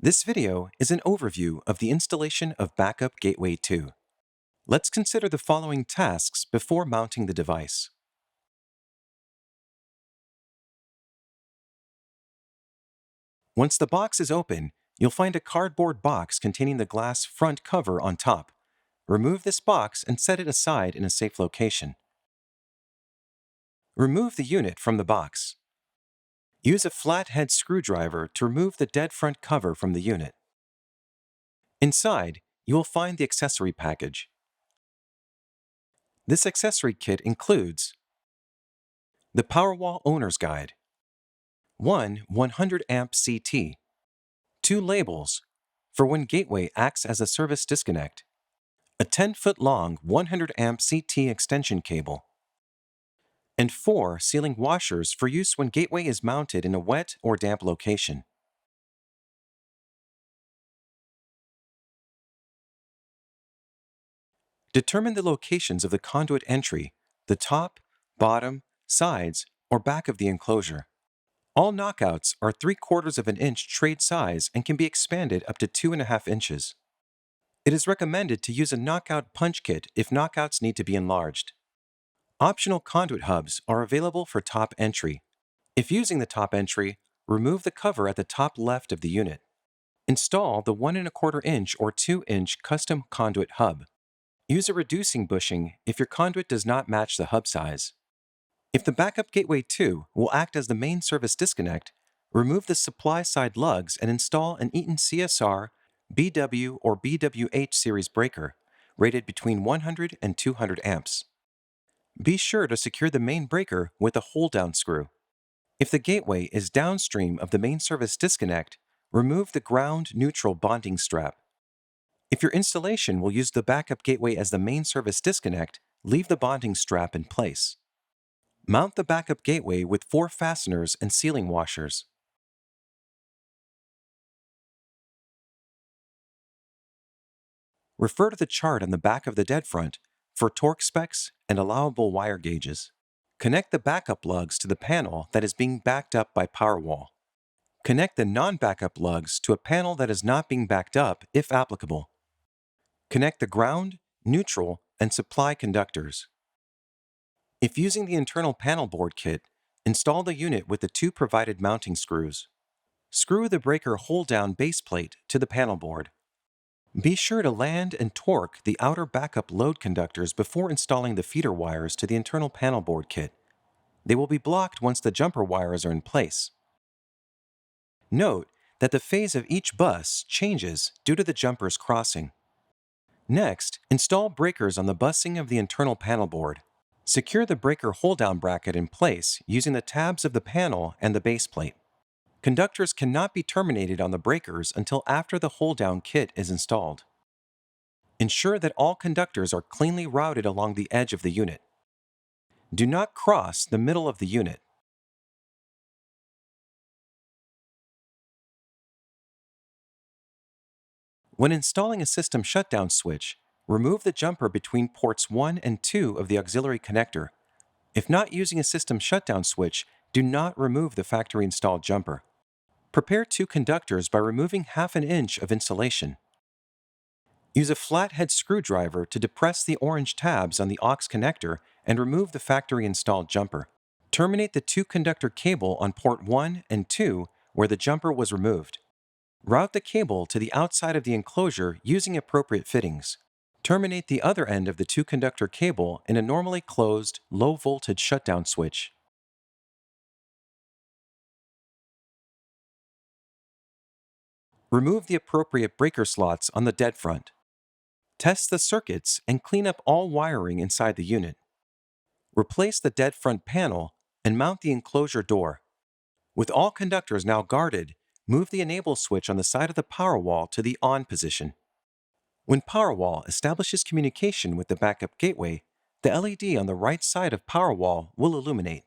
This video is an overview of the installation of Backup Gateway 2. Let's consider the following tasks before mounting the device. Once the box is open, you'll find a cardboard box containing the glass front cover on top. Remove this box and set it aside in a safe location. Remove the unit from the box. Use a flathead screwdriver to remove the dead front cover from the unit. Inside, you will find the accessory package. This accessory kit includes the Powerwall Owner's Guide, one 100 amp CT, two labels for when Gateway acts as a service disconnect, a 10-foot long 100 amp CT extension cable, and 4 sealing washers for use when Gateway is mounted in a wet or damp location. Determine the locations of the conduit entry, the top, bottom, sides, or back of the enclosure. All knockouts are 3/4 of an inch trade size and can be expanded up to 2.5 inches. It is recommended to use a knockout punch kit if knockouts need to be enlarged. Optional conduit hubs are available for top entry. If using the top entry, remove the cover at the top left of the unit. Install the 1.25 inch or 2-inch custom conduit hub. Use a reducing bushing if your conduit does not match the hub size. If the Backup Gateway 2 will act as the main service disconnect, remove the supply side lugs and install an Eaton CSR, BW, or BWH series breaker, rated between 100 and 200 amps. Be sure to secure the main breaker with a hold-down screw. If the gateway is downstream of the main service disconnect, remove the ground-neutral bonding strap. If your installation will use the Backup Gateway as the main service disconnect, leave the bonding strap in place. Mount the Backup Gateway with 4 fasteners and sealing washers. Refer to the chart on the back of the dead front for torque specs and allowable wire gauges. Connect the backup lugs to the panel that is being backed up by Powerwall. Connect the non-backup lugs to a panel that is not being backed up, if applicable. Connect the ground, neutral, and supply conductors. If using the internal panel board kit, install the unit with the 2 provided mounting screws. Screw the breaker hold-down base plate to the panel board. Be sure to land and torque the outer backup load conductors before installing the feeder wires to the internal panel board kit. They will be blocked once the jumper wires are in place. Note that the phase of each bus changes due to the jumpers crossing. Next, install breakers on the busing of the internal panel board. Secure the breaker hold-down bracket in place using the tabs of the panel and the base plate. Conductors cannot be terminated on the breakers until after the hold-down kit is installed. Ensure that all conductors are cleanly routed along the edge of the unit. Do not cross the middle of the unit. When installing a system shutdown switch, remove the jumper between ports 1 and 2 of the auxiliary connector. If not using a system shutdown switch, do not remove the factory installed jumper. Prepare 2 conductors by removing 1/2 inch of insulation. Use a flathead screwdriver to depress the orange tabs on the aux connector and remove the factory installed jumper. Terminate the 2-conductor cable on port 1 and 2 where the jumper was removed. Route the cable to the outside of the enclosure using appropriate fittings. Terminate the other end of the 2-conductor cable in a normally closed, low-voltage shutdown switch. Remove the appropriate breaker slots on the dead front. Test the circuits and clean up all wiring inside the unit. Replace the dead front panel and mount the enclosure door. With all conductors now guarded, move the enable switch on the side of the Powerwall to the on position. When Powerwall establishes communication with the Backup Gateway, the LED on the right side of Powerwall will illuminate.